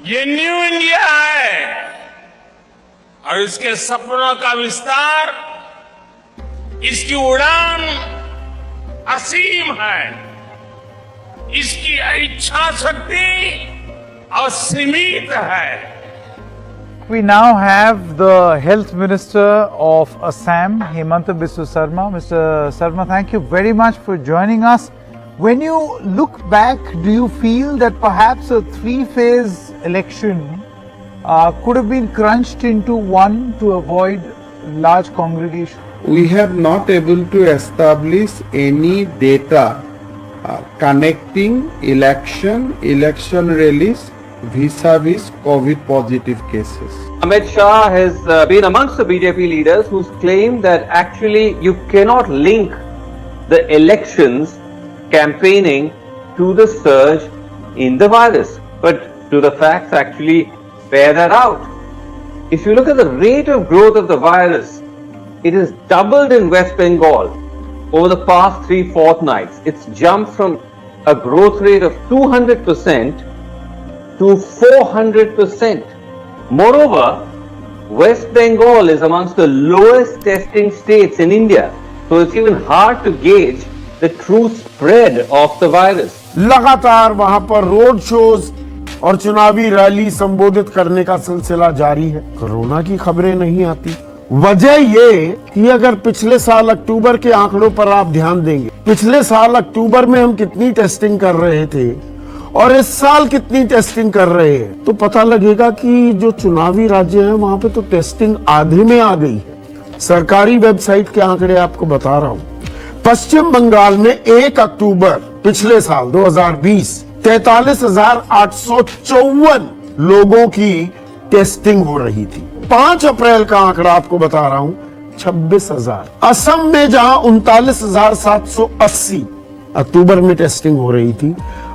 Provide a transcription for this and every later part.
ये new India है और इसके सपनों का विस्तार, इसकी उड़ान असीम है, इसकी इच्छा शक्ति असीमित है। We now have the Health Minister of Assam, Hemanta Biswa Sarma. Mr. Sarma, thank you very much for joining us. When you look back, do you feel that perhaps a three-phase election could have been crunched into one to avoid large congregation? We have not able to establish any data connecting election release vis-a-vis COVID positive cases. Amit Shah has been amongst the BJP leaders who's claimed that actually you cannot link the elections campaigning to the surge in the virus. But do the facts actually bear that out? If you look at the rate of growth of the virus, it has doubled in West Bengal over the past 3 fortnights. It's jumped from a growth rate of 200% to 400%. Moreover, West Bengal is amongst the lowest testing states in India. So it's even hard to gauge the true spread of the virus. लगातार वहां पर road shows और चुनावी rally संबोधित करने का सिलसिला जारी है। कोरोना की खबरें नहीं आती। वजह ये कि अगर पिछले साल अक्टूबर के आंकड़ों पर आप ध्यान देंगे, पिछले साल अक्टूबर में हम कितनी टेस्टिंग कर रहे थे और इस साल कितनी टेस्टिंग कर रहे हैं, तो पता लगेगा कि जो चुनावी राज्य हैं वहां पे तो टेस्टिंग आधे में आ गई है। सरकारी वेबसाइट के आंकड़े आपको बता रहा हूं। पश्चिम बंगाल में 1 अक्टूबर पिछले साल 2020 43,854 लोगों की टेस्टिंग हो रही थी। 5 अप्रैल का आंकड़ा आपको बता रहा हूं 26,000। असम में जहां 39,780 अक्टूबर में टेस्टिंग हो रही थी,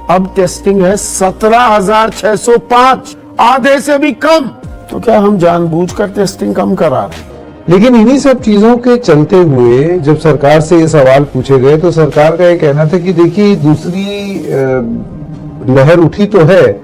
अब टेस्टिंग है 17,605, आधे से भी कम। तो क्या हम जानबूझकर टेस्टिंग कम करा रहे हैं? लेकिन इन्हीं सब चीजों के चलते हुए जब सरकार से ये सवाल पूछे गए तो सरकार का ये कहना था कि देखिए दूसरी लहर उठी तो है,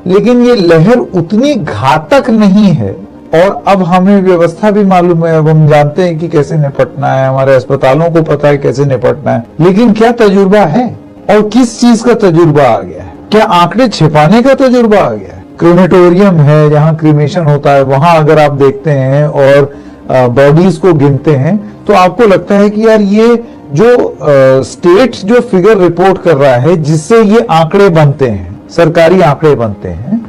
लेकिन ये लहर उतनी घातक नहीं है और अब हमें व्यवस्था भी मालूम है, अब हम जानते हैं कि कैसे निपटना है, हमारे अस्पतालों को पता है कैसे निपटना है। लेकिन क्या तजुर्बा है और किस चीज का तजुर्बा आ गया है? क्या आंकड़े छिपाने का तजुर्बा आ गया है? क्रीमेटोरियम है जहां क्रीमेशन होता है, वहां अगर आप देखते हैं और बॉडीज को गिनते हैं तो आपको लगता है कि यार ये जो स्टेट जो फिगर रिपोर्ट कर रहा है जिससे ये आंकड़े बनते हैं, सरकारी आंकड़े बनते हैं,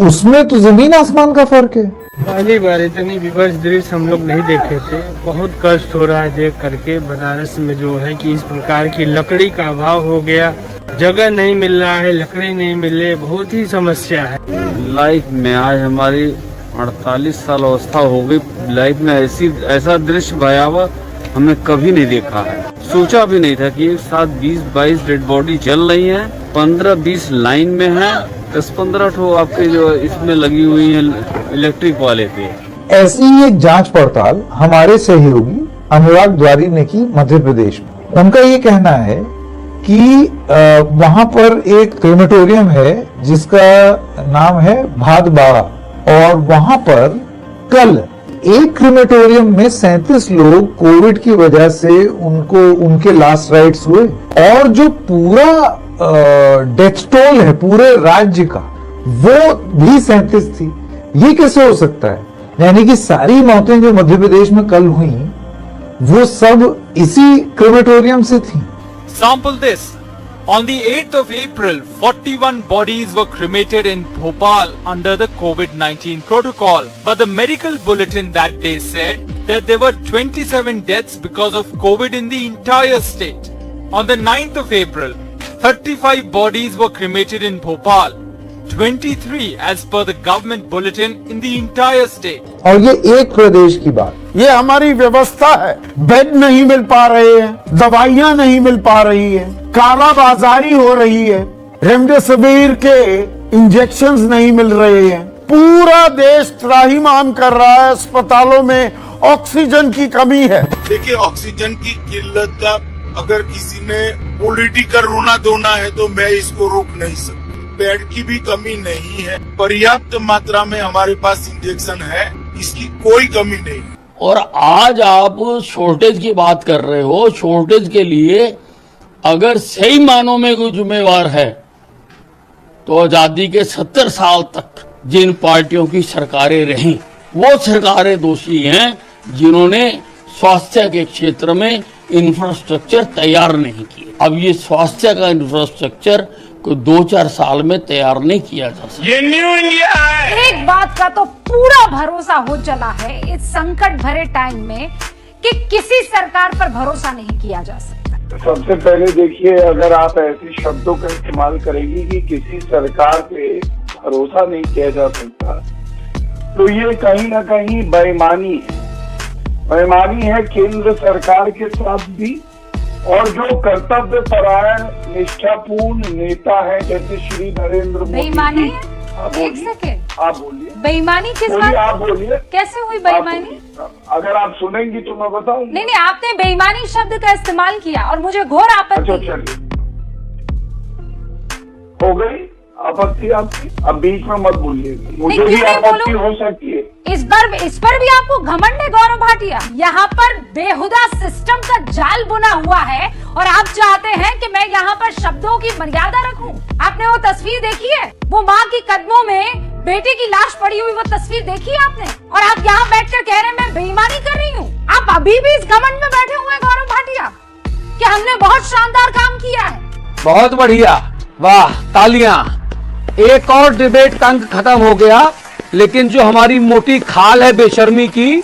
उसमें तो जमीन आसमान का फर्क है। पहली बार इतनी विवश दृश्य हम लोग नहीं देखे थे। बहुत कष्ट हो रहा है देख करके। बनारस में जो है कि इस प्रकार की लकड़ी का अभाव हो गया, जगह नहीं मिल रहा है, लकड़ी नहीं मिल रही, बहुत ही समस्या है। लाइफ में आज हमारी 48 साल अवस्था हो गई, लाइफ में ऐसा दृश्य भयावह हमने कभी नहीं देखा है। सोचा भी नहीं था कि एक साथ 20-22 डेड बॉडी जल रही है, 15-20 लाइन में है, 10-15 ठो आपके जो इसमें लगी हुई है इलेक्ट्रिक वाले पे। ऐसी ही एक जांच पड़ताल हमारे सहयोगी अनुराग द्वारी ने की मध्य प्रदेश में। उनका ये कहना है कि वहां पर एक क्रीमेटोरियम है जिसका नाम है भादबाड़ा और वहां पर कल एक क्रीमेटोरियम में 37 लोग कोविड की वजह से उनके लास्ट राइट्स हुए और जो पूरा डेथ टोल है पूरे राज्य का वो भी 37 थी। ये कैसे हो सकता है? यानी कि सारी मौतें जो मध्य प्रदेश में कल हुई वो सब इसी क्रीमेटोरियम से थी। Sample this. On the 8th of April, 41 bodies were cremated in Bhopal under the COVID-19 protocol. But the medical bulletin that day said that there were 27 deaths because of COVID in the entire state. On the 9th of April, 35 bodies were cremated in Bhopal. 23 as per the government bulletin in the entire state. और ये एक प्रदेश की बात। ये हमारी व्यवस्था है। Bed नहीं मिल पा रहे हैं, दवाइयां नहीं मिल पा रही है, कालाबाजारी हो रही है, रेमडेसिविर के इंजेक्शंस नहीं मिल रहे हैं। पूरा देश त्राहिमाम कर रहा है। अस्पतालों में ऑक्सीजन की कमी है। देखिए, ऑक्सीजन की किल्लत का अगर किसी ने पॉलिटिकल रोना धोना है तो मैं इसको रोक नहीं सकता। बेड की भी कमी नहीं है। पर्याप्त मात्रा में हमारे पास इंजेक्शन है, इसकी कोई कमी नहीं। और आज आप शॉर्टेज की बात कर रहे हो। शॉर्टेज के लिए अगर सही मानों में कोई जिम्मेवार है तो आजादी के 70 साल तक जिन पार्टियों की सरकारें रहीं वो सरकारें दोषी हैं जिन्होंने स्वास्थ्य के क्षेत्र में इंफ्रास्ट्रक्चर तैयार नहीं किए। अब ये स्वास्थ्य का इंफ्रास्ट्रक्चर कोई 2-4 साल में तैयार नहीं किया जा सकता। ये न्यू इंडिया है। एक बात का तो पूरा भरोसा हो चला है इस संकट भरे टाइम में कि किसी सरकार पर भरोसा नहीं किया जा सकता। सबसे पहले देखिए, अगर आप ऐसे शब्दों का इस्तेमाल करेंगी कि किसी सरकार पे भरोसा नहीं किया जा सकता, तो ये कहीं ना कहीं बेईमानी है। बेईमानी है केंद्र सरकार के साथ भी, और जो कर्तव्य परायण निष्ठापूर्ण नेता है जैसे श्री नरेंद्र मोदी। बेईमानी है? एक सेकेंड, आप बोलिए। बेईमानी किस बात? आप बोलिए, कैसे हुई बेईमानी? अगर आप सुनेंगी तो मैं बताऊंगा। नहीं, आपने बेईमानी शब्द का इस्तेमाल किया और मुझे घोर आपत्ति। अच्छा, चलिए, हो गई आपत्ति आपकी। अब बीच में मत बोलिए, मुझे भी आपत्ति हो सकती है। इस पर भी आपको घमंड है गौरव भाटिया। यहाँ पर बेहुदा सिस्टम का जाल बुना हुआ है और आप चाहते हैं कि मैं यहाँ पर शब्दों की मर्यादा रखूं। आपने वो तस्वीर देखी है, वो माँ की कदमों में बेटे की लाश पड़ी हुई, वो तस्वीर देखी है आपने? और आप यहाँ बैठकर कह रहे हैं मैं बेईमानी कर रही हूँ। आप अभी भी इस घमंड में बैठे हुए हैं गौरव भाटिया कि हमने बहुत शानदार काम किया है। बहुत बढ़िया, वाह, तालियां। एक और डिबेट का अंक खत्म हो गया, लेकिन जो हमारी मोटी खाल है बेशर्मी की,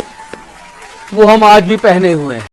वो हम आज भी पहने हुए हैं।